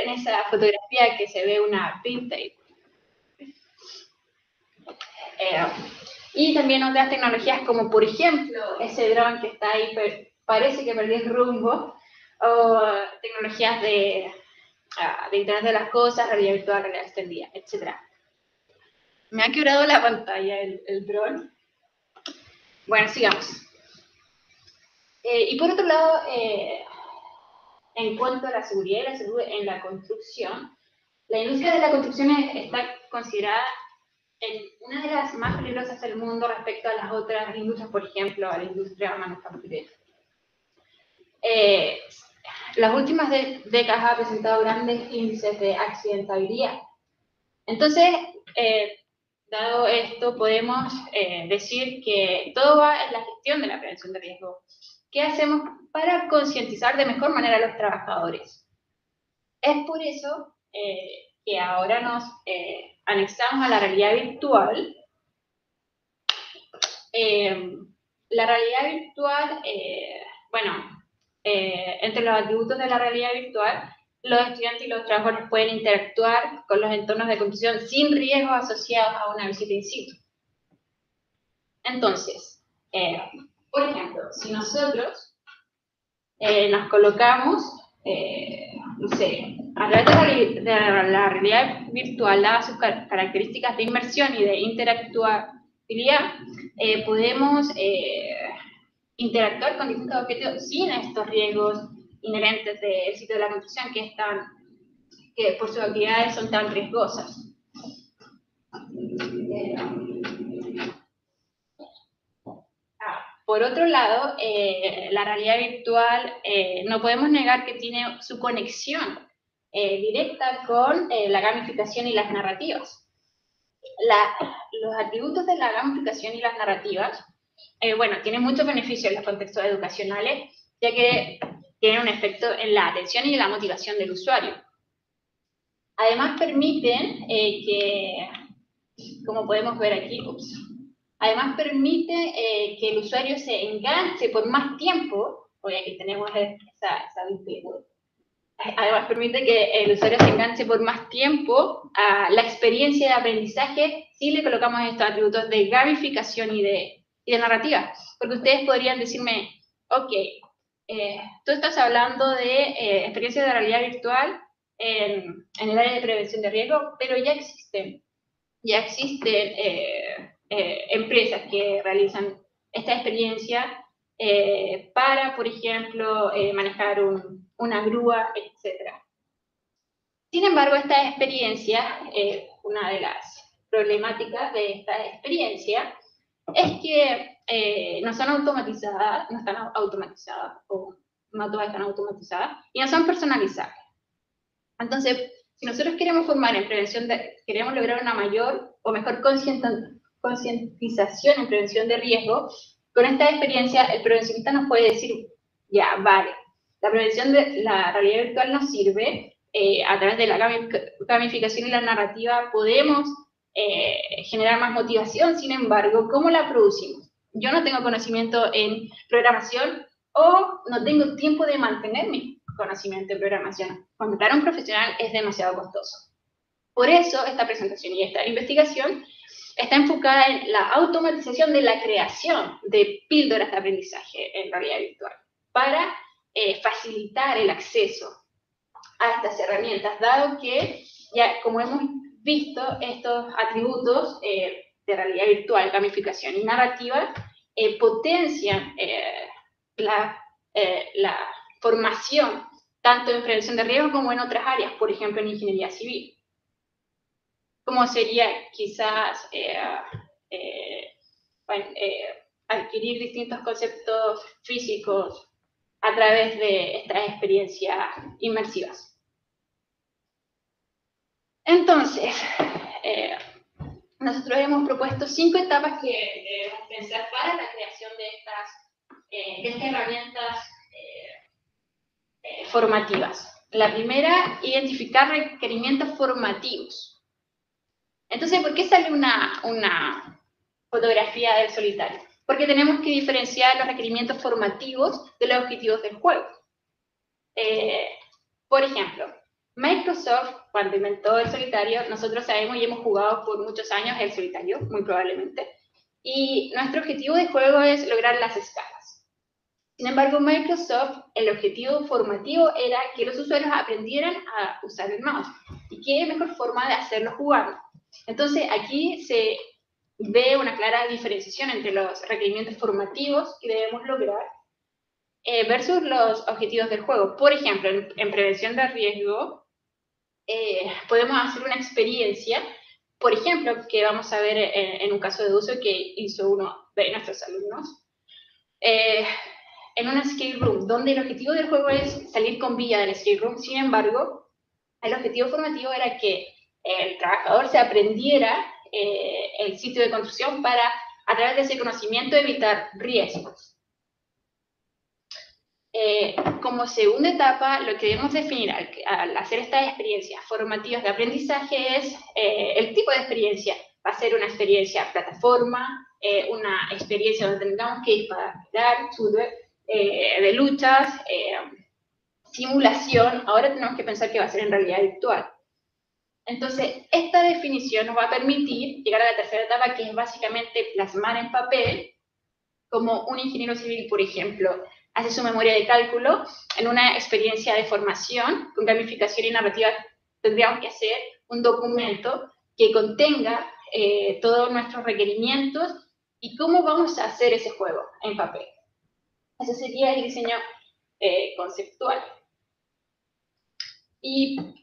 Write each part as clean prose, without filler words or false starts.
en esa fotografía que se ve una vintage. Y también otras tecnologías como, por ejemplo, ese dron que está ahí, parece que perdió el rumbo, o tecnologías de Internet de las Cosas, realidad virtual, realidad extendida, etc. Me ha quebrado la pantalla el dron. Bueno, sigamos. Y por otro lado, en cuanto a la seguridad y la salud en la construcción, la industria de la construcción está considerada en una de las más peligrosas del mundo respecto a las otras industrias, por ejemplo, a la industria manufacturera. Las últimas décadas ha presentado grandes índices de accidentabilidad. Entonces, dado esto, podemos decir que todo va en la gestión de la prevención de riesgo. ¿Qué hacemos para concientizar de mejor manera a los trabajadores? Es por eso que ahora nos anexamos a la realidad virtual. La realidad virtual, entre los atributos de la realidad virtual, los estudiantes y los trabajadores pueden interactuar con los entornos de construcción sin riesgos asociados a una visita in situ. Entonces, por ejemplo, si nosotros nos colocamos, no sé, a través de la realidad virtual, dadas sus características de inmersión y de interactuabilidad, podemos interactuar con distintos objetos sin estos riesgos inherentes del sitio de la construcción que por sus actividades son tan riesgosas. Por otro lado, la realidad virtual no podemos negar que tiene su conexión directa con la gamificación y las narrativas. Los atributos de la gamificación y las narrativas, tienen muchos beneficios en los contextos educacionales, ya que tienen un efecto en la atención y en la motivación del usuario. Además permiten como podemos ver aquí, además permite que el usuario se enganche por más tiempo, porque aquí tenemos esa vista. Además permite que el usuario se enganche por más tiempo a la experiencia de aprendizaje si le colocamos estos atributos de gamificación y de narrativa. Porque ustedes podrían decirme, ok, tú estás hablando de experiencias de realidad virtual en el área de prevención de riesgo, pero ya existen empresas que realizan esta experiencia para, por ejemplo, manejar una grúa, etc. Sin embargo, esta experiencia, una de las problemáticas de esta experiencia, es que no están automatizadas, o no todas están automatizadas, y no son personalizadas. Entonces, si nosotros queremos formar en prevención queremos lograr una mayor o mejor concientización en prevención de riesgo, con esta experiencia el prevencionista nos puede decir, ya, vale, la prevención de la realidad virtual nos sirve, a través de la gamificación y la narrativa podemos generar más motivación, sin embargo, ¿cómo la producimos? Yo no tengo conocimiento en programación o no tengo tiempo de mantenerme conocimiento de programación. Contratar a un profesional es demasiado costoso. Por eso, esta presentación y esta investigación está enfocada en la automatización de la creación de píldoras de aprendizaje en realidad virtual, para facilitar el acceso a estas herramientas, dado que, ya como hemos visto, estos atributos de realidad virtual, gamificación y narrativa potencian la formación tanto en prevención de riesgo como en otras áreas, por ejemplo en ingeniería civil, como sería quizás adquirir distintos conceptos físicos a través de estas experiencias inmersivas. Entonces, nosotros hemos propuesto 5 etapas que debemos pensar para la creación de estas herramientas formativas. La primera, identificar requerimientos formativos. Entonces, ¿por qué sale una fotografía del solitario? Porque tenemos que diferenciar los requerimientos formativos de los objetivos del juego. Por ejemplo, Microsoft, cuando inventó el solitario, nosotros sabemos y hemos jugado por muchos años el solitario, muy probablemente, y nuestro objetivo de juego es lograr las escalas. Sin embargo, Microsoft, el objetivo formativo era que los usuarios aprendieran a usar el mouse. ¿Y qué mejor forma de hacerlo jugando? Entonces, aquí se ve una clara diferenciación entre los requerimientos formativos que debemos lograr versus los objetivos del juego. Por ejemplo, en prevención de riesgo, podemos hacer una experiencia, por ejemplo, que vamos a ver en un caso de uso que hizo uno de nuestros alumnos, en una escape room, donde el objetivo del juego es salir con vida del escape room. Sin embargo, el objetivo formativo era que el trabajador se aprendiera el sitio de construcción para, a través de ese conocimiento, evitar riesgos. Como segunda etapa, lo que debemos definir al hacer estas experiencias formativas de aprendizaje es el tipo de experiencia. Va a ser una experiencia plataforma, una experiencia donde tengamos que disparar, de luchas, simulación. Ahora tenemos que pensar que va a ser en realidad virtual. Entonces, esta definición nos va a permitir llegar a la tercera etapa, que es básicamente plasmar en papel como un ingeniero civil, por ejemplo, hace su memoria de cálculo en una experiencia de formación con gamificación y narrativa. Tendríamos que hacer un documento que contenga todos nuestros requerimientos y cómo vamos a hacer ese juego en papel. Ese sería el diseño conceptual. Y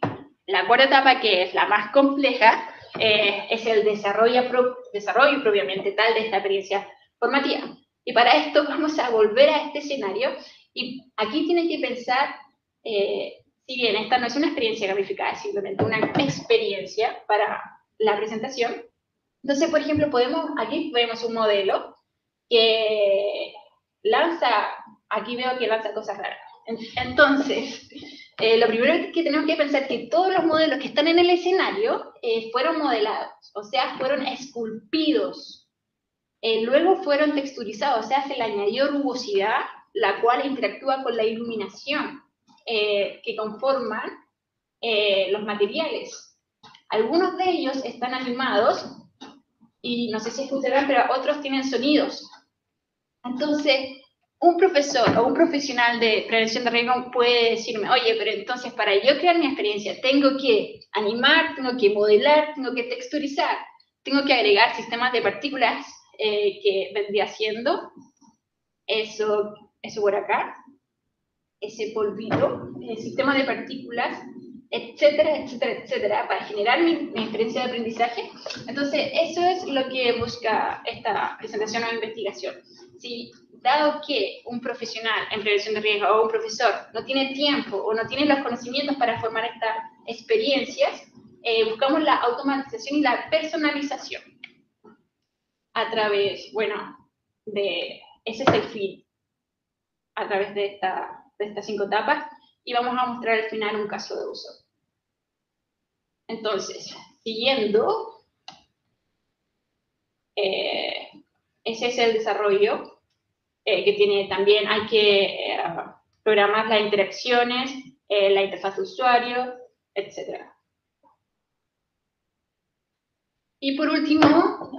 la cuarta etapa, que es la más compleja, es el desarrollo propiamente tal de esta experiencia formativa. Y para esto vamos a volver a este escenario, y aquí tienen que pensar, si bien esta no es una experiencia gamificada, es simplemente una experiencia para la presentación. Entonces, por ejemplo, aquí vemos un modelo que lanza, aquí veo que lanza cosas raras. Entonces, lo primero que tenemos que pensar es que todos los modelos que están en el escenario fueron modelados, o sea, fueron esculpidos. Luego fueron texturizados, o sea, se le añadió rugosidad, la cual interactúa con la iluminación que conforman los materiales. Algunos de ellos están animados, y no sé si escucharán, pero otros tienen sonidos. Entonces, un profesor o un profesional de prevención de riesgo puede decirme, oye, pero entonces para yo crear mi experiencia tengo que animar, tengo que modelar, tengo que texturizar, tengo que agregar sistemas de partículas que vendría siendo eso por acá, ese polvito, el sistema de partículas, etcétera, etcétera, etcétera, para generar mi experiencia de aprendizaje. Entonces, eso es lo que busca esta presentación o investigación. Si, dado que un profesional en prevención de riesgo o un profesor no tiene tiempo o no tiene los conocimientos para formar estas experiencias, buscamos la automatización y la personalización a través, ese es el fin, a través de estas 5 etapas, y vamos a mostrar al final un caso de uso. Entonces, siguiendo, ese es el desarrollo que tiene también, hay que programar las interacciones, la interfaz de usuario, etc. Y por último,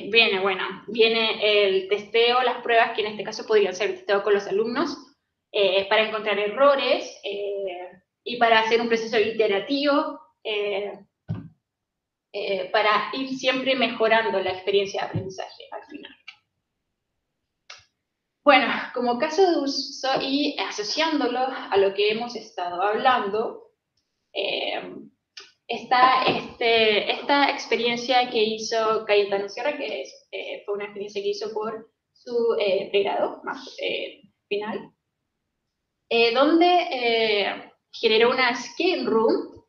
viene el testeo, las pruebas, que en este caso podrían ser testeo con los alumnos, para encontrar errores y para hacer un proceso iterativo, para ir siempre mejorando la experiencia de aprendizaje al final. Bueno, como caso de uso y asociándolo a lo que hemos estado hablando, está esta experiencia que hizo Cayetano Sierra, que fue una experiencia que hizo por su pregrado final, donde generó una escape room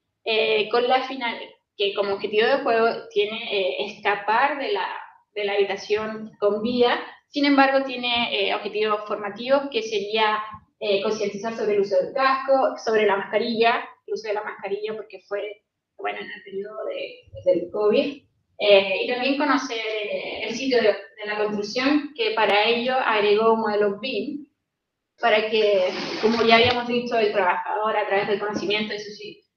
con la final, que como objetivo de juego tiene escapar de la habitación con vida. Sin embargo, tiene objetivos formativos, que sería concientizar sobre el uso del casco, sobre la mascarilla, el uso de la mascarilla porque fue, en el periodo del COVID, y también conocer el sitio de la construcción, que para ello agregó un modelo BIM, para que, como ya habíamos dicho, el trabajador, a través del conocimiento de su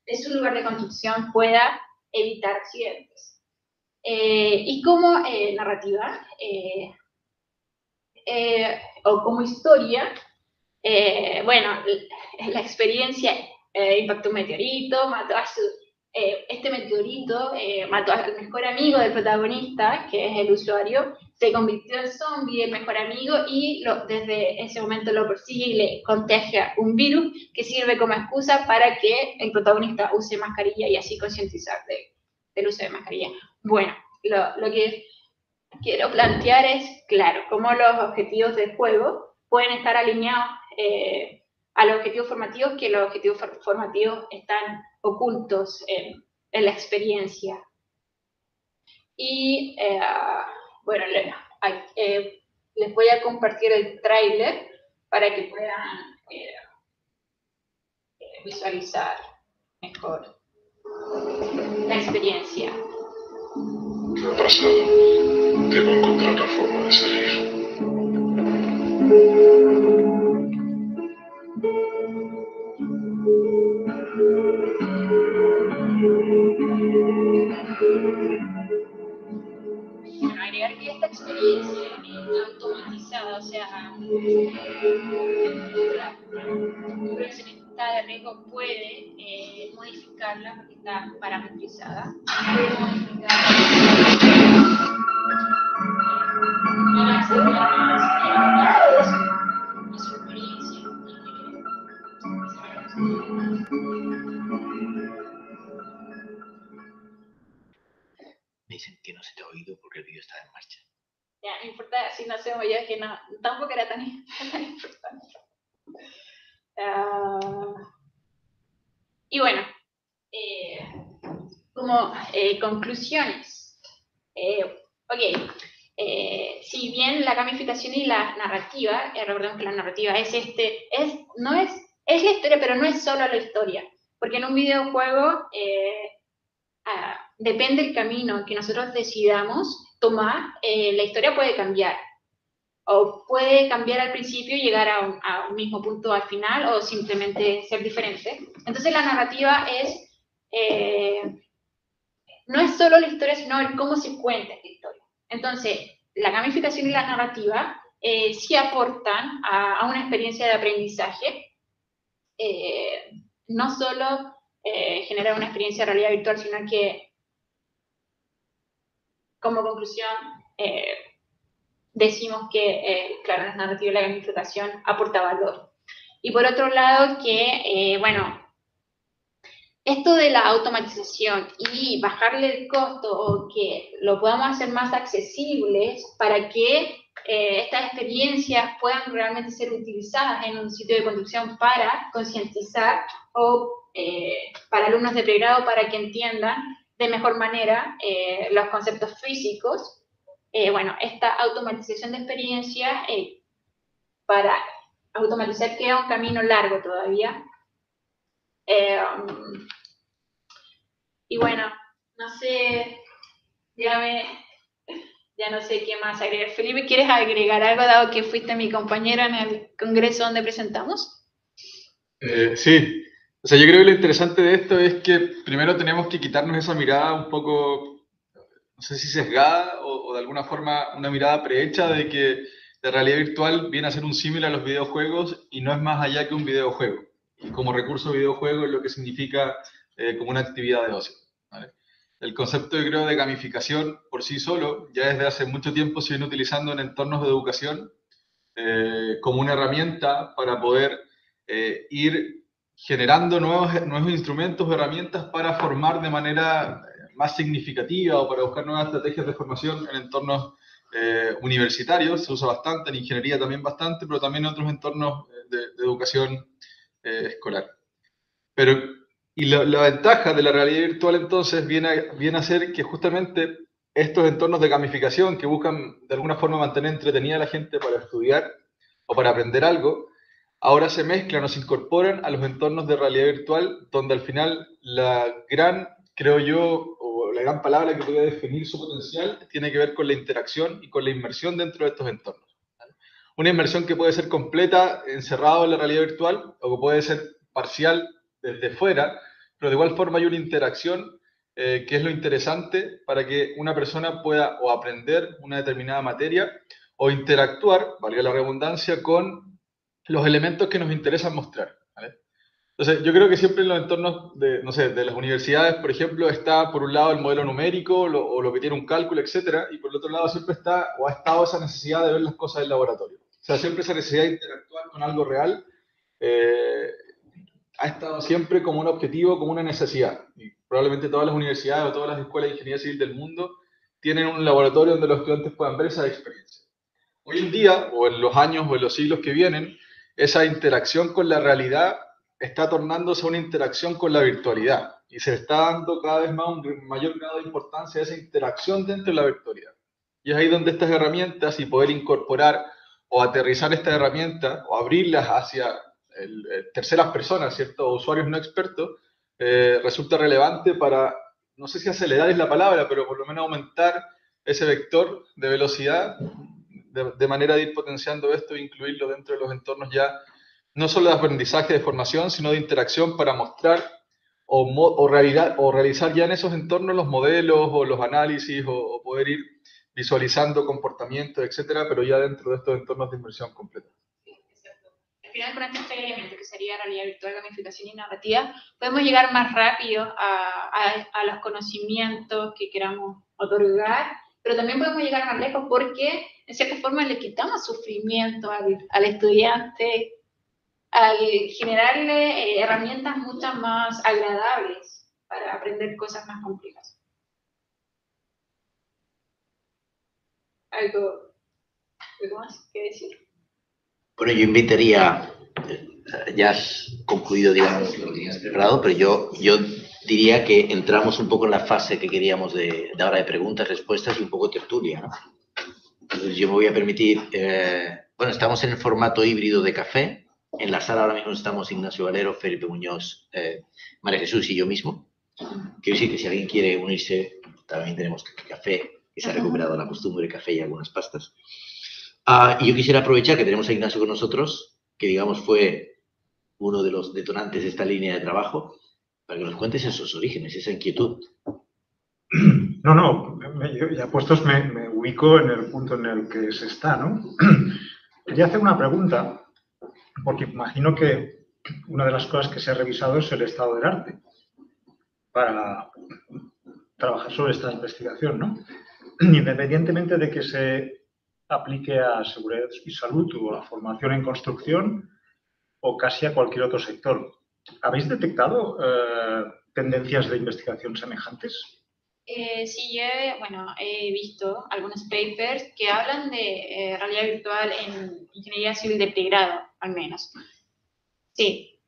de su lugar de construcción pueda evitar accidentes. Y como narrativa, o como historia, bueno, la experiencia impactó un meteorito, mató a este meteorito mató al mejor amigo del protagonista, que es el usuario, se convirtió en zombie, el mejor amigo, y desde ese momento lo persigue y le contagia un virus que sirve como excusa para que el protagonista use mascarilla y así concientizar del uso de mascarilla. Bueno, lo que quiero plantear es, claro, cómo los objetivos del juego pueden estar alineados a los objetivos formativos, que los objetivos formativos están ocultos en la experiencia. Y, bueno, les voy a compartir el tráiler para que puedan visualizar mejor la experiencia. Retrasado. Debo encontrar otra forma de salir. Bueno, agregar que esta experiencia es automatizada, o sea, un profesionista de riesgo puede modificarla porque está parametrizada. Puede su experiencia. Me dicen que no se te ha oído porque el vídeo está en marcha. Ya, no importa si no se oye, que no, tampoco era tan importante. Y bueno, como conclusiones. Ok, si bien la gamificación y la narrativa, recordemos que la narrativa es la historia, pero no es solo la historia, porque en un videojuego depende del camino que nosotros decidamos tomar, la historia puede cambiar, o puede cambiar al principio y llegar a un mismo punto al final, o simplemente ser diferente. Entonces la narrativa no es solo la historia, sino el cómo se cuenta esta historia. Entonces, la gamificación y la narrativa sí aportan a una experiencia de aprendizaje, no solo generar una experiencia de realidad virtual, sino que, como conclusión, decimos que, claro, la narrativa y la gamificación aporta valor. Y por otro lado, que, bueno, esto de la automatización y bajarle el costo o que lo podamos hacer más accesibles para que estas experiencias puedan realmente ser utilizadas en un sitio de construcción para concientizar o para alumnos de pregrado para que entiendan de mejor manera los conceptos físicos. Bueno, esta automatización de experiencias para automatizar queda un camino largo todavía. Y bueno, no sé, ya no sé qué más agregar. Felipe, ¿quieres agregar algo dado que fuiste mi compañero en el congreso donde presentamos? Sí, o sea, yo creo que lo interesante de esto es que primero tenemos que quitarnos esa mirada un poco, no sé si sesgada o de alguna forma una mirada prehecha de que la realidad virtual viene a ser un símil a los videojuegos y no es más allá que un videojuego. Y como recurso videojuego es lo que significa como una actividad de ocio, ¿vale? El concepto, yo creo, de gamificación por sí solo ya desde hace mucho tiempo se viene utilizando en entornos de educación como una herramienta para poder ir generando nuevos instrumentos o herramientas para formar de manera más significativa o para buscar nuevas estrategias de formación en entornos universitarios. Se usa bastante, en ingeniería también bastante, pero también en otros entornos de educación escolar. Y la ventaja de la realidad virtual entonces viene a ser que justamente estos entornos de gamificación que buscan de alguna forma mantener entretenida a la gente para estudiar o para aprender algo, ahora se mezclan o se incorporan a los entornos de realidad virtual, donde al final la gran, creo yo, o la gran palabra que podría definir su potencial tiene que ver con la interacción y con la inmersión dentro de estos entornos, ¿vale? Una inmersión que puede ser completa, encerrado en la realidad virtual, o que puede ser parcial desde fuera, pero de igual forma hay una interacción que es lo interesante para que una persona pueda o aprender una determinada materia o interactuar, valga la redundancia, con los elementos que nos interesan mostrar, ¿vale? Entonces, yo creo que siempre en los entornos de, no sé, de las universidades, por ejemplo, está por un lado el modelo numérico o lo que tiene un cálculo, etcétera, y por el otro lado siempre está o ha estado esa necesidad de ver las cosas en laboratorio. O sea, siempre esa necesidad de interactuar con algo real ha estado siempre como un objetivo, como una necesidad. Y probablemente todas las universidades o todas las escuelas de ingeniería civil del mundo tienen un laboratorio donde los estudiantes puedan ver esa experiencia. Hoy en día, o en los años o en los siglos que vienen, esa interacción con la realidad está tornándose a una interacción con la virtualidad. Y se está dando cada vez más un mayor grado de importancia a esa interacción dentro de la virtualidad. Y es ahí donde estas herramientas y poder incorporar o aterrizar estas herramientas o abrirlas hacia terceras personas, ¿cierto? O usuarios no expertos, resulta relevante para, no sé si acelerar es la palabra, pero por lo menos aumentar ese vector de velocidad de manera de ir potenciando esto e incluirlo dentro de los entornos ya, no solo de aprendizaje, de formación, sino de interacción para mostrar o realizar ya en esos entornos los modelos o los análisis o poder ir visualizando comportamientos, etcétera, pero ya dentro de estos entornos de inmersión completa. Al final, con este elemento que sería realidad virtual, gamificación y narrativa, podemos llegar más rápido a los conocimientos que queramos otorgar, pero también podemos llegar más lejos porque, en cierta forma, le quitamos sufrimiento al estudiante, al generarle herramientas mucho más agradables para aprender cosas más complejas. ¿Algo más que decir? Bueno, yo invitaría, ya has concluido, digamos, lo que tienes preparado, pero yo diría que entramos un poco en la fase que queríamos de ahora de preguntas, respuestas y un poco tertulia, ¿no? Entonces yo me voy a permitir, bueno, estamos en el formato híbrido de café. En la sala ahora mismo estamos Ignacio Valero, Felipe Muñoz, María Jesús y yo mismo. Quiero decir que si alguien quiere unirse, también tenemos café, que se ha recuperado la costumbre de café y algunas pastas. Y yo quisiera aprovechar que tenemos a Ignacio con nosotros, que digamos fue uno de los detonantes de esta línea de trabajo, para que nos cuentes esos orígenes, esa inquietud. No, ya puestos me ubico en el punto en el que se está, ¿no? Quería hacer una pregunta, porque imagino que una de las cosas que se ha revisado es el estado del arte para trabajar sobre esta investigación, ¿no? Independientemente de que se aplique a seguridad y salud o a formación en construcción o casi a cualquier otro sector. ¿Habéis detectado tendencias de investigación semejantes? Sí, he visto algunos papers que hablan de realidad virtual en ingeniería civil de pregrado, al menos. Sí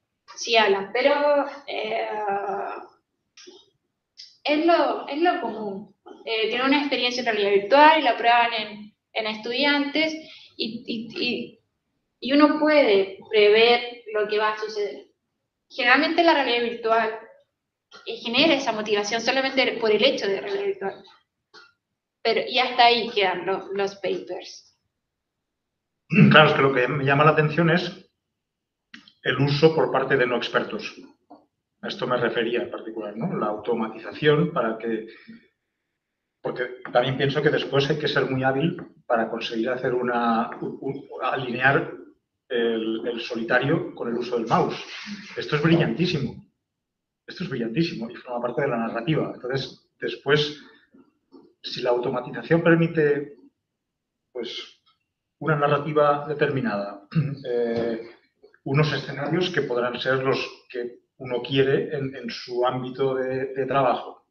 hablan, pero es lo común. Tienen una experiencia en realidad virtual y la prueban en estudiantes y uno puede prever lo que va a suceder. Generalmente la realidad virtual genera esa motivación solamente por el hecho de realidad virtual. Y hasta ahí quedan los papers. Claro, es que lo que me llama la atención es el uso por parte de no expertos. A esto me refería en particular, ¿no? La automatización porque también pienso que después hay que ser muy hábil para conseguir hacer alinear el solitario con el uso del mouse. Esto es brillantísimo. Y forma parte de la narrativa. Entonces, después, si la automatización permite pues, una narrativa determinada, unos escenarios que podrán ser los que uno quiere en su ámbito de trabajo,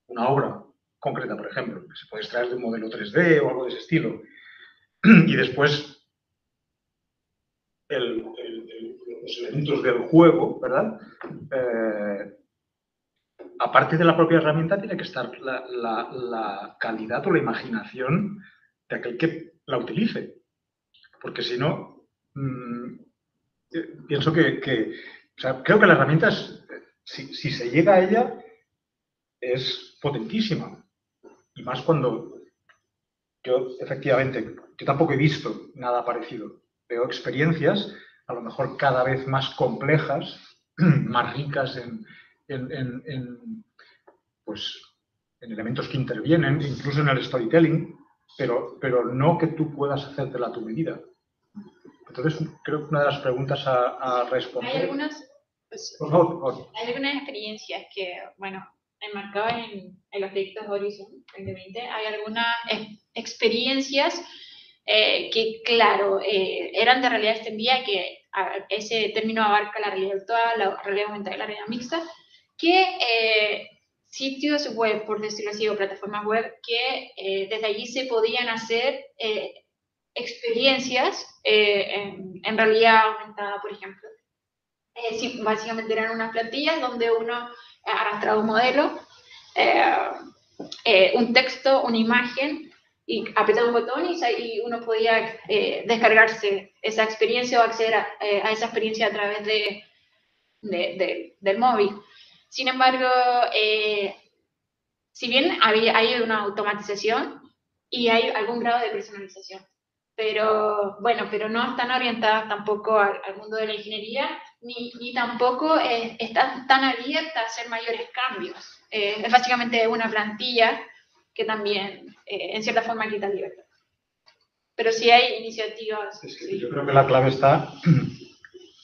una obra concreta, por ejemplo, que se puede extraer de un modelo 3D o algo de ese estilo. Y después, los elementos del juego, ¿verdad? Aparte de la propia herramienta, tiene que estar la calidad o la imaginación de aquel que la utilice. Porque si no, pienso o sea, creo que la herramienta, si se llega a ella, es potentísima. Y más cuando yo, efectivamente, yo tampoco he visto nada parecido. Veo experiencias, a lo mejor cada vez más complejas, más ricas pues, en elementos que intervienen, incluso en el storytelling, pero no que tú puedas hacértela a tu medida. Entonces, creo que una de las preguntas a responder... Hay algunas, por favor. Hay algunas experiencias que, bueno, enmarcadas en los proyectos Horizon 2020, hay algunas experiencias que, claro, eran de realidad extendida, que ese término abarca la realidad virtual, la realidad aumentada y la realidad mixta, que sitios web, por decirlo así, o plataformas web, que desde allí se podían hacer experiencias en realidad aumentada, por ejemplo. Sí, básicamente eran unas plantillas donde uno arrastraba un modelo, un texto, una imagen, y apretaba un botón y uno podía descargarse esa experiencia o acceder a esa experiencia a través del móvil. Sin embargo, si bien hay una automatización y hay algún grado de personalización, pero bueno, pero no están orientadas tampoco al mundo de la ingeniería, ni tampoco están tan abiertas a hacer mayores cambios. Es básicamente una plantilla que también, en cierta forma, quita libertad. Pero sí hay iniciativas. Sí. Yo creo que la clave está,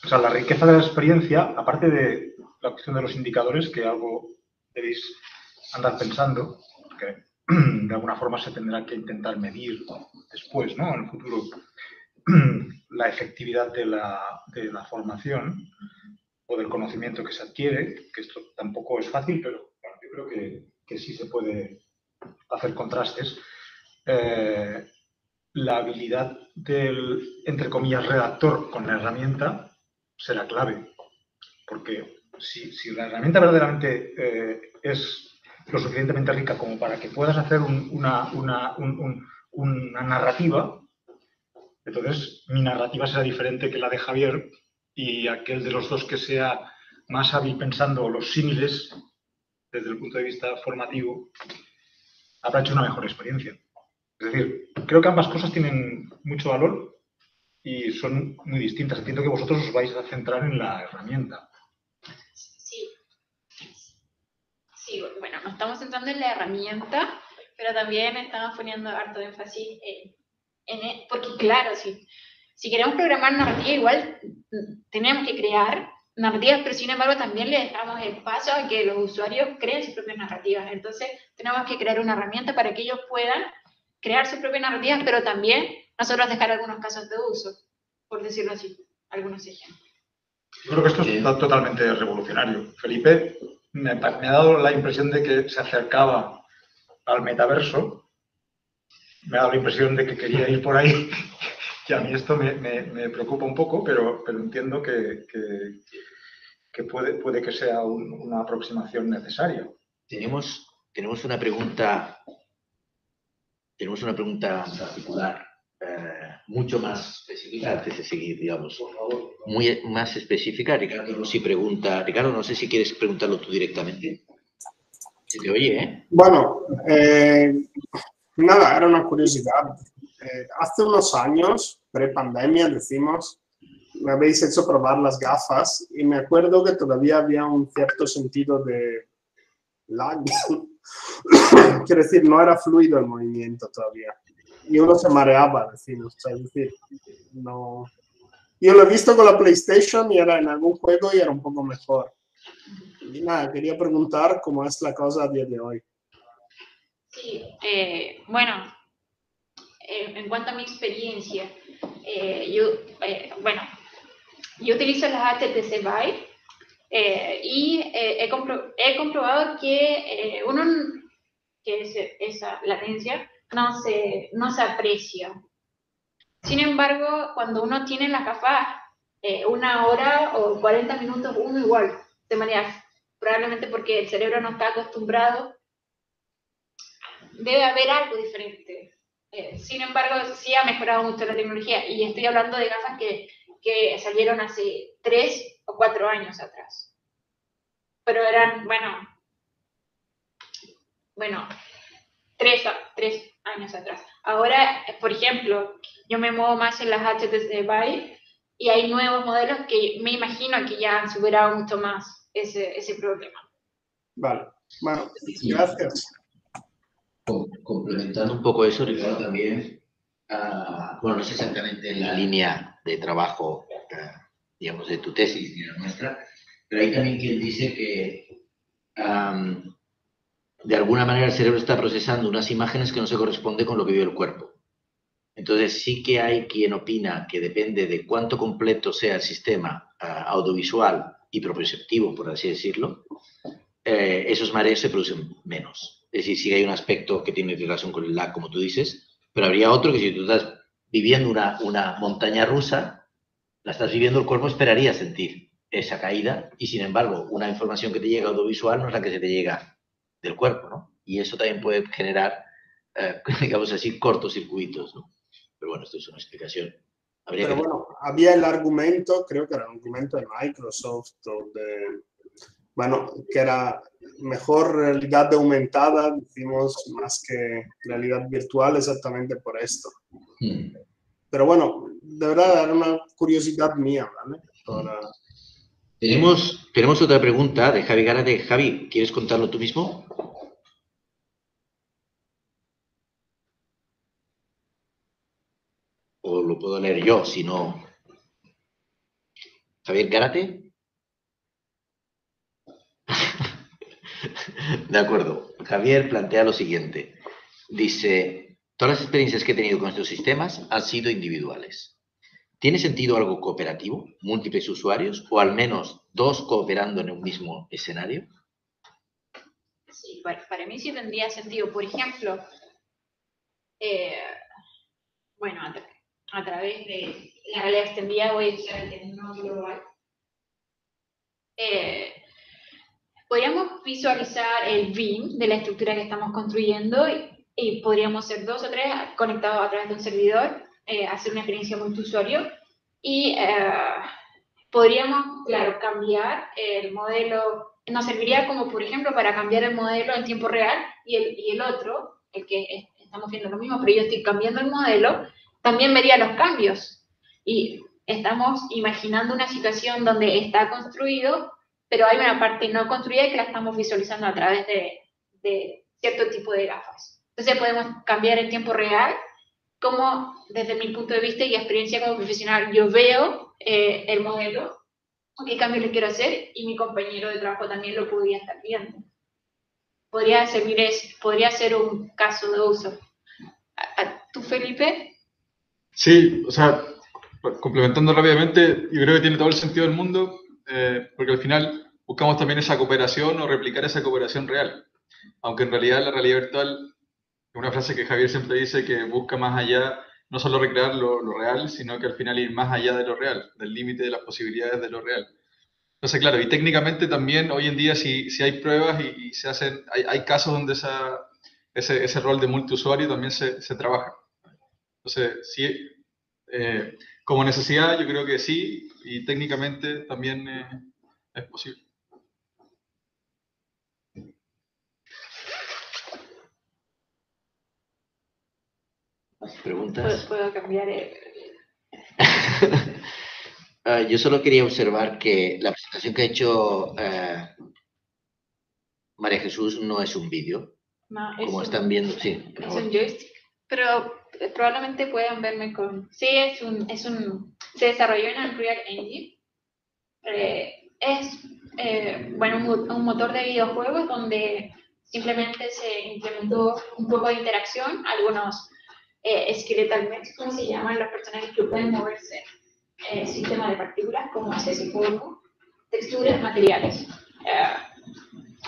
o sea, la riqueza de la experiencia, aparte de la cuestión de los indicadores, que algo debéis andar pensando, que de alguna forma se tendrá que intentar medir después, ¿no? En el futuro, la efectividad de la formación o del conocimiento que se adquiere, que esto tampoco es fácil, pero bueno, yo creo que sí se puede hacer contrastes. La habilidad del, entre comillas, redactor con la herramienta será clave, porque si la herramienta verdaderamente es lo suficientemente rica como para que puedas hacer una narrativa, entonces mi narrativa será diferente que la de Javier, y aquel de los dos que sea más hábil pensando los símiles desde el punto de vista formativo habrá hecho una mejor experiencia. Es decir, creo que ambas cosas tienen mucho valor y son muy distintas. Entiendo que vosotros os vais a centrar en la herramienta. Sí, bueno, nos estamos centrando en la herramienta, pero también estamos poniendo harto énfasis porque claro, si queremos programar narrativa, igual tenemos que crear narrativas, pero sin embargo también le damos el paso a que los usuarios creen sus propias narrativas. Entonces tenemos que crear una herramienta para que ellos puedan crear sus propias narrativas, pero también nosotros dejar algunos casos de uso, por decirlo así, algunos ejemplos. Yo creo que esto es totalmente revolucionario. Felipe me ha dado la impresión de que se acercaba al metaverso. Me ha dado la impresión de que quería ir por ahí. Y a mí esto me preocupa un poco, pero entiendo que puede que sea una aproximación necesaria. Tenemos una pregunta particular, mucho más específica, antes de seguir, digamos, muy más específica. Ricardo sí pregunta. Ricardo, no sé si quieres preguntarlo tú directamente. Se te oye, ¿eh? Bueno, nada, era una curiosidad. Hace unos años, pre-pandemia, decimos, me habéis hecho probar las gafas y me acuerdo que todavía había un cierto sentido de lag. Quiero decir, no era fluido el movimiento todavía. Y uno se mareaba, decimos. O sea, es decir, no... Yo lo he visto con la PlayStation y era en algún juego y era un poco mejor. Y nada, quería preguntar cómo es la cosa a día de hoy. Sí, bueno, en cuanto a mi experiencia, yo utilizo las HTC Vive y he comprobado que esa latencia no se aprecia. Sin embargo, cuando uno tiene las gafas, una hora o 40 minutos, uno igual se marea, probablemente porque el cerebro no está acostumbrado. Debe haber algo diferente. Sin embargo, sí ha mejorado mucho la tecnología y estoy hablando de gafas que salieron hace 3 o 4 años atrás. Pero eran, bueno, 3 años atrás. Ahora, por ejemplo, yo me muevo más en las HTC Vive y hay nuevos modelos que me imagino que ya han superado mucho más ese problema. Vale, bueno, gracias. Complementando un poco eso, Ricardo, también, bueno, no sé exactamente la línea de trabajo, digamos, de tu tesis ni la nuestra, pero hay también quien dice que de alguna manera el cerebro está procesando unas imágenes que no se corresponden con lo que vive el cuerpo. Entonces sí que hay quien opina que depende de cuánto completo sea el sistema audiovisual y proprioceptivo, por así decirlo, esos mareos se producen menos. Es decir, sí que hay un aspecto que tiene relación con el lag, como tú dices, pero habría otro que si tú estás viviendo una montaña rusa, la estás viviendo, el cuerpo esperaría sentir esa caída y, sin embargo, una información que te llega audiovisual no es la que se te llega del cuerpo, ¿no? Y eso también puede generar, digamos así, cortocircuitos, ¿no? Pero bueno, esto es una explicación. Pero bueno, había el argumento, creo que era el argumento de Microsoft, bueno, que era mejor realidad aumentada, decimos, más que realidad virtual, exactamente por esto. Pero bueno, de verdad era una curiosidad mía, ¿vale? Tenemos otra pregunta de Javi Gárate. Javi, ¿quieres contarlo tú mismo? O lo puedo leer yo, si no. Javier Gárate. De acuerdo. Javier plantea lo siguiente. Dice, todas las experiencias que he tenido con estos sistemas han sido individuales. ¿Tiene sentido algo cooperativo, múltiples usuarios o al menos dos cooperando en un mismo escenario? Sí, para mí sí tendría sentido. Por ejemplo, bueno, a través de la realidad extendida voy a usar el término global. Podríamos visualizar el BIM de la estructura que estamos construyendo y podríamos ser 2 o 3 conectados a través de un servidor, hacer una experiencia multiusuario y podríamos, claro, cambiar el modelo. Nos serviría como, por ejemplo, para cambiar el modelo en tiempo real y el otro, el que estamos viendo lo mismo, pero yo estoy cambiando el modelo, también vería los cambios. Y estamos imaginando una situación donde está construido, pero hay una parte no construida que la estamos visualizando a través de cierto tipo de gafas. Entonces podemos cambiar en tiempo real cómo, desde mi punto de vista y experiencia como profesional, yo veo el modelo, qué cambios le quiero hacer, y mi compañero de trabajo también lo podría estar viendo. Podría ser un caso de uso. ¿Tú, Felipe? Sí, o sea, complementando rápidamente, yo creo que tiene todo el sentido del mundo, porque al final buscamos también esa cooperación o replicar esa cooperación real. Aunque en realidad la realidad virtual, una frase que Javier siempre dice, que busca más allá, no solo recrear lo real, sino que al final ir más allá de lo real, del límite de las posibilidades de lo real. Entonces, claro, y técnicamente también hoy en día si hay pruebas y se hacen, hay casos donde ese rol de multiusuario también se trabaja. Entonces, sí, como necesidad yo creo que sí, y técnicamente también es posible. ¿Preguntas? ¿Puedo cambiar? Yo solo quería observar que la presentación que ha hecho María Jesús no es un vídeo. No, como están viendo, sí. Es un joystick, pero probablemente puedan verme con... Sí, se desarrolló en Unreal Engine. Bueno, un motor de videojuegos donde simplemente se implementó un poco de interacción, algunos skeletal mesh, como se llaman los personajes que pueden moverse, sistema de partículas como ese polvo, texturas, materiales.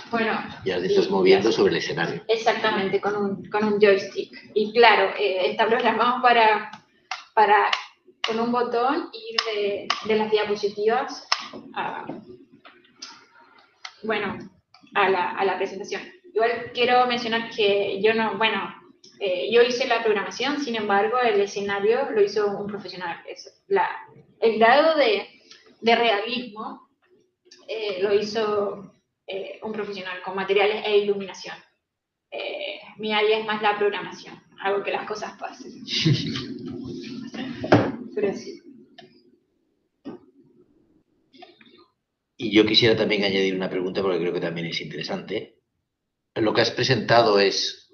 Bueno, ya te estás moviendo sobre el escenario. Exactamente, con un joystick. Y claro, está programado para con un botón ir de las diapositivas a la presentación. Igual quiero mencionar que yo no, yo hice la programación, sin embargo, el escenario lo hizo un profesional. El grado de realismo lo hizo un profesional con materiales e iluminación. Mi área es más la programación, hago que las cosas pasen. Pero sí. Y yo quisiera también añadir una pregunta porque creo que también es interesante. Lo que has presentado es,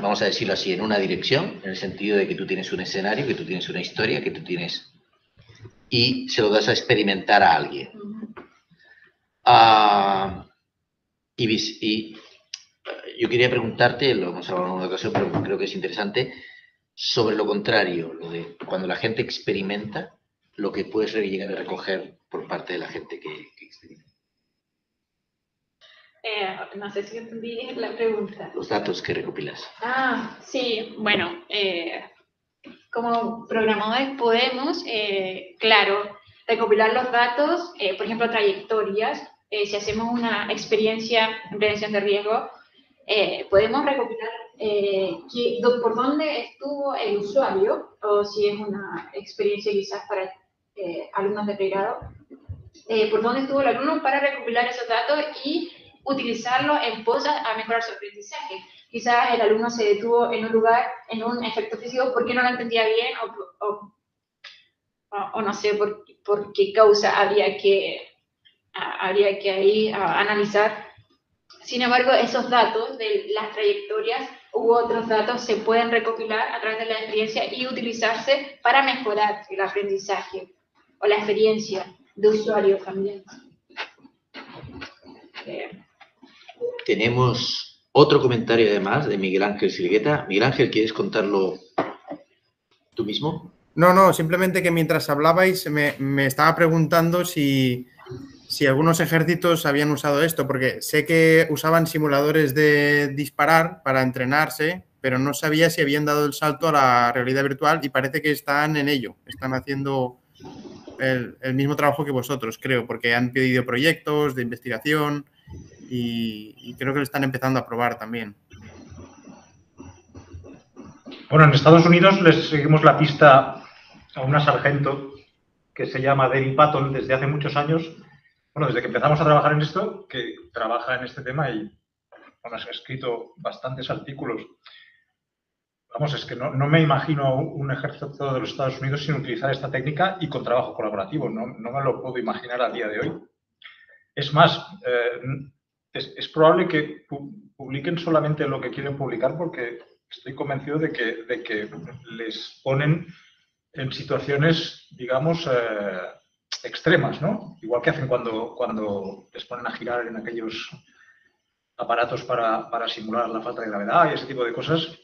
vamos a decirlo así, en una dirección, en el sentido de que tú tienes un escenario, que tú tienes una historia, que tú tienes... y se lo das a experimentar a alguien. Y yo quería preguntarte, lo hemos hablado en una ocasión, pero creo que es interesante, sobre lo contrario, lo de cuando la gente experimenta, lo que puedes llegar a recoger por parte de la gente que experimenta. No sé si entendí la pregunta. Los datos que recopilas. Sí, bueno, como programadores podemos, claro, recopilar los datos, por ejemplo, trayectorias. Si hacemos una experiencia en prevención de riesgo, podemos recopilar por dónde estuvo el usuario, o si es una experiencia quizás para alumnos de pregrado, por dónde estuvo el alumno para recopilar esos datos y utilizarlo en pos a mejorar su aprendizaje. Quizás el alumno se detuvo en un lugar, en un efecto físico, porque no lo entendía bien o no sé por qué causa habría que ahí analizar. Sin embargo, esos datos de las trayectorias u otros datos se pueden recopilar a través de la experiencia y utilizarse para mejorar el aprendizaje o la experiencia de usuario también. Tenemos otro comentario además de Miguel Ángel Silgueta. Miguel Ángel, ¿quieres contarlo tú mismo? No, simplemente que mientras hablabais me estaba preguntando si algunos ejércitos habían usado esto, porque sé que usaban simuladores de disparar para entrenarse, pero no sabía si habían dado el salto a la realidad virtual y parece que están en ello, están haciendo el mismo trabajo que vosotros, creo, porque han pedido proyectos de investigación y creo que lo están empezando a probar también. Bueno, en Estados Unidos les seguimos la pista a una sargento que se llama Debbie Patton desde hace muchos años. Bueno, desde que empezamos a trabajar en esto, que trabaja en este tema y bueno, ha escrito bastantes artículos. Vamos, es que no me imagino un ejército de los Estados Unidos sin utilizar esta técnica y con trabajo colaborativo. No me lo puedo imaginar a día de hoy. Es más, es probable que publiquen solamente lo que quieren publicar porque estoy convencido de que les ponen en situaciones, digamos, extremas, ¿no? Igual que hacen cuando les ponen a girar en aquellos aparatos para simular la falta de gravedad y ese tipo de cosas.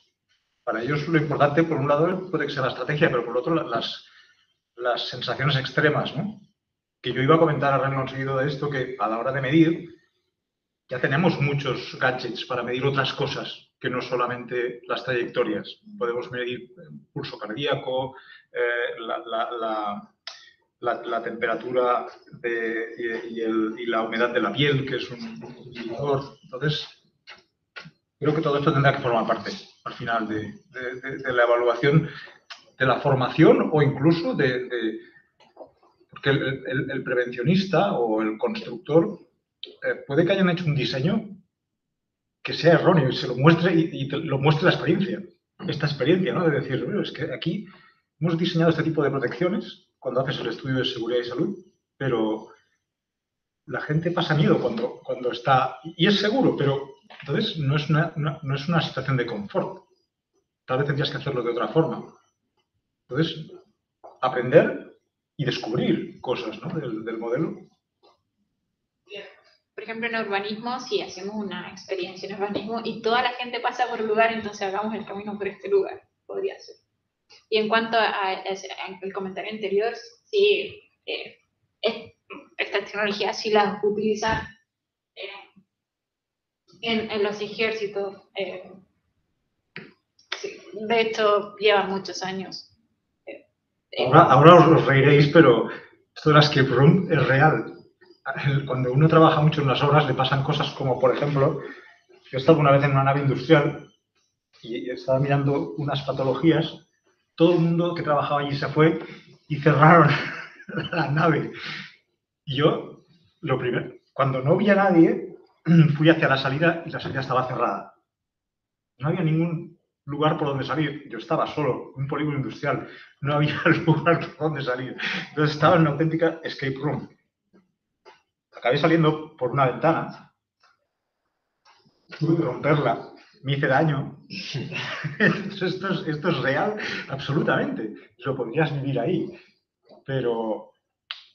Para ellos lo importante, por un lado, puede ser la estrategia, pero por otro, las sensaciones extremas, ¿no? Que yo iba a comentar a renglón seguido de esto, que a la hora de medir, ya tenemos muchos gadgets para medir otras cosas que no solamente las trayectorias. Podemos medir el pulso cardíaco, la temperatura y la humedad de la piel, que es un medidor. Entonces, creo que todo esto tendrá que formar parte, al final, de la evaluación de la formación o incluso porque el prevencionista o el constructor puede que hayan hecho un diseño que sea erróneo y se lo muestre y lo muestre la experiencia. Esta experiencia, ¿no? De decir, bueno, es que aquí hemos diseñado este tipo de protecciones cuando haces el estudio de seguridad y salud, pero la gente pasa miedo cuando está... Y es seguro, pero entonces no es una situación de confort. Tal vez tendrías que hacerlo de otra forma. Entonces, aprender y descubrir cosas, ¿no? del modelo. Por ejemplo, en urbanismo, si hacemos una experiencia en urbanismo y toda la gente pasa por un lugar, entonces hagamos el camino por este lugar, podría ser. Y en cuanto al comentario anterior, sí, esta tecnología sí la utilizan en los ejércitos. Sí, de hecho, lleva muchos años. Ahora os reiréis, pero esto de la escape room es real. Cuando uno trabaja mucho en las obras le pasan cosas como, por ejemplo, yo he estado una vez en una nave industrial y estaba mirando unas patologías, todo el mundo que trabajaba allí se fue y cerraron la nave. Y yo, lo primero, cuando no vi a nadie, fui hacia la salida y la salida estaba cerrada. No había ningún lugar por donde salir. Yo estaba solo, un polígono industrial, no había lugar por donde salir. Entonces estaba en una auténtica escape room. Acabé saliendo por una ventana, tuve que romperla, me hice daño. Esto es real, absolutamente. Lo podrías vivir ahí. Pero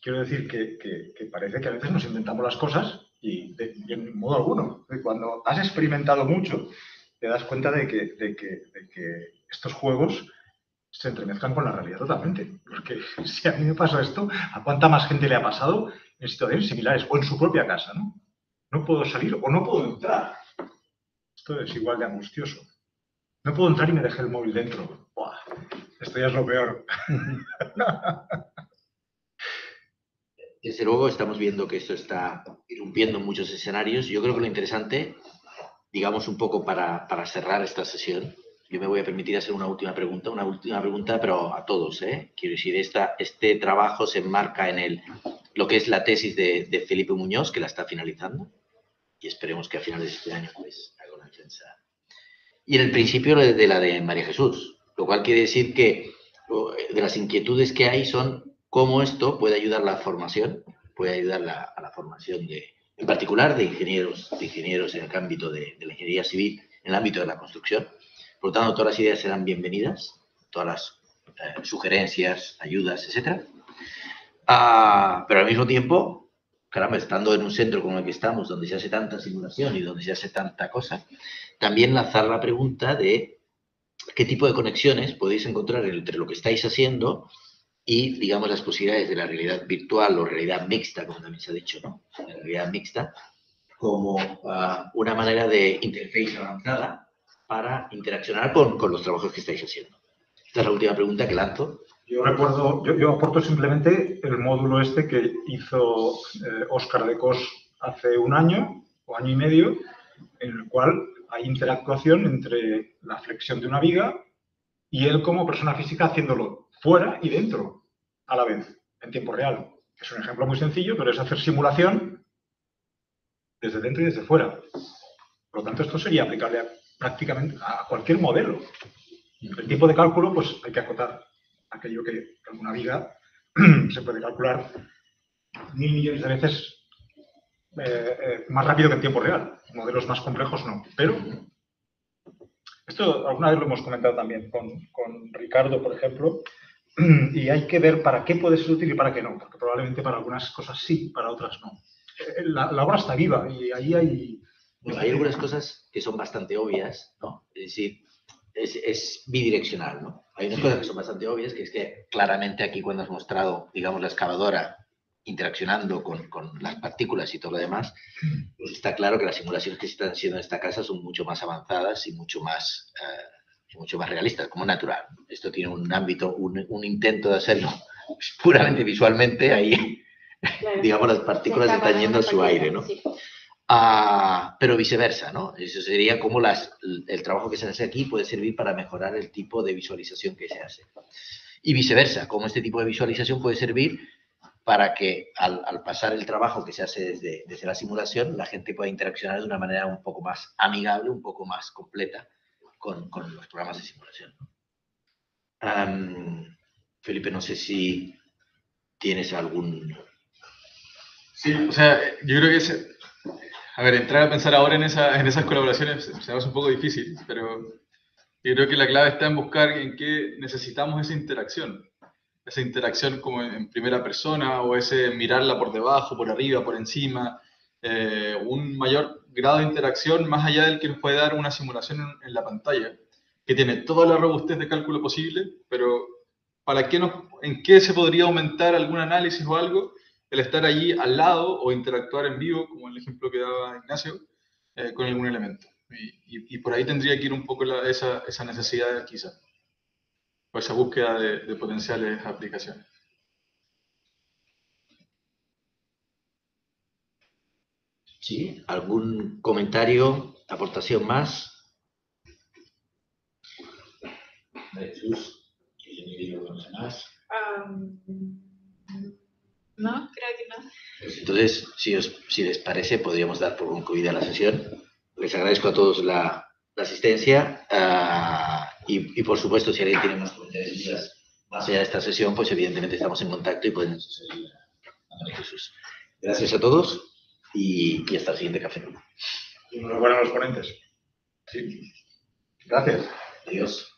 quiero decir que parece que a veces nos inventamos las cosas y en modo alguno. Cuando has experimentado mucho, te das cuenta de que estos juegos se entremezclan con la realidad totalmente. Porque si a mí me pasa esto, ¿a cuánta más gente le ha pasado en situaciones similares o en su propia casa, ¿no? No puedo salir o no puedo entrar. Esto es igual de angustioso. No puedo entrar y me dejé el móvil dentro. ¡Buah! Esto ya es lo peor. Desde luego estamos viendo que esto está irrumpiendo en muchos escenarios. Yo creo que lo interesante, digamos un poco para cerrar esta sesión, yo me voy a permitir hacer una última pregunta, pero a todos, ¿eh? Quiero decir, este trabajo se enmarca en lo que es la tesis de Felipe Muñoz, que la está finalizando, y esperemos que a finales de este año pues haga una defensa. Y en el principio de la de María Jesús, lo cual quiere decir que de las inquietudes que hay son cómo esto puede ayudar a la formación, puede ayudar a la formación en particular de ingenieros en el ámbito de la ingeniería civil, en el ámbito de la construcción. Por lo tanto, todas las ideas serán bienvenidas, todas las sugerencias, ayudas, etc. Pero al mismo tiempo, caramba, estando en un centro como el que estamos, donde se hace tanta simulación y donde se hace tanta cosa, también lanzar la pregunta de qué tipo de conexiones podéis encontrar entre lo que estáis haciendo y, digamos, las posibilidades de la realidad virtual o realidad mixta, como también se ha dicho, ¿no? La realidad mixta, como una manera de interface avanzada para interaccionar con los trabajos que estáis haciendo. Esta es la última pregunta que lanzo. Yo aporto simplemente el módulo este que hizo Óscar de Cos hace un año o año y medio, en el cual hay interactuación entre la flexión de una viga y él como persona física haciéndolo fuera y dentro a la vez, en tiempo real. Es un ejemplo muy sencillo, pero es hacer simulación desde dentro y desde fuera. Por lo tanto, esto sería aplicable prácticamente a cualquier modelo. El tipo de cálculo, pues hay que acotar aquello que con una viga se puede calcular 1000 millones de veces más rápido que en tiempo real. Modelos más complejos no. Pero esto alguna vez lo hemos comentado también con Ricardo, por ejemplo, y hay que ver para qué puede ser útil y para qué no, porque probablemente para algunas cosas sí, para otras no. La obra está viva y ahí hay... Bueno, hay algunas cosas que son bastante obvias, ¿no? Es decir, es bidireccional, ¿no? Hay unas cosas que son bastante obvias, que es que claramente aquí cuando has mostrado, digamos, la excavadora interaccionando con las partículas y todo lo demás, pues está claro que las simulaciones que se están haciendo en esta casa son mucho más avanzadas y mucho más realistas, como natural. Esto tiene un ámbito, un intento de hacerlo puramente visualmente, ahí, claro, digamos, las partículas están yendo a su aire, ¿no? Sí. Pero viceversa, ¿no? Eso sería como el trabajo que se hace aquí puede servir para mejorar el tipo de visualización que se hace. Y viceversa, como este tipo de visualización puede servir para que al pasar el trabajo que se hace desde la simulación, la gente pueda interaccionar de una manera un poco más amigable, un poco más completa con los programas de simulación. Felipe, no sé si tienes algún... Sí, o sea, yo creo que entrar a pensar ahora en esas colaboraciones se me hace un poco difícil, pero yo creo que la clave está en buscar en qué necesitamos esa interacción como en primera persona, o ese mirarla por debajo, por arriba, por encima, un mayor grado de interacción más allá del que nos puede dar una simulación en la pantalla, que tiene toda la robustez de cálculo posible, pero ¿en qué se podría aumentar algún análisis o algo? El estar allí al lado o interactuar en vivo, como el ejemplo que daba Ignacio, con algún elemento. Y por ahí tendría que ir un poco esa necesidad quizá, o esa búsqueda de potenciales aplicaciones. ¿Sí? ¿Algún comentario, aportación más? Jesús, más. No, creo que no. Entonces, si les parece, podríamos dar por concluida la sesión. Les agradezco a todos la asistencia Y por supuesto, si alguien tiene más comentarios más allá de esta sesión, pues evidentemente estamos en contacto y pueden seguir a María Jesús. Gracias a todos y hasta el siguiente café. Y enhorabuena a los ponentes. Sí. Gracias. Adiós.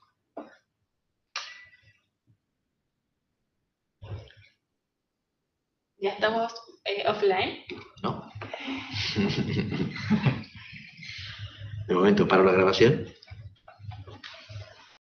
Ya estamos offline. ¿No? De momento paro la grabación.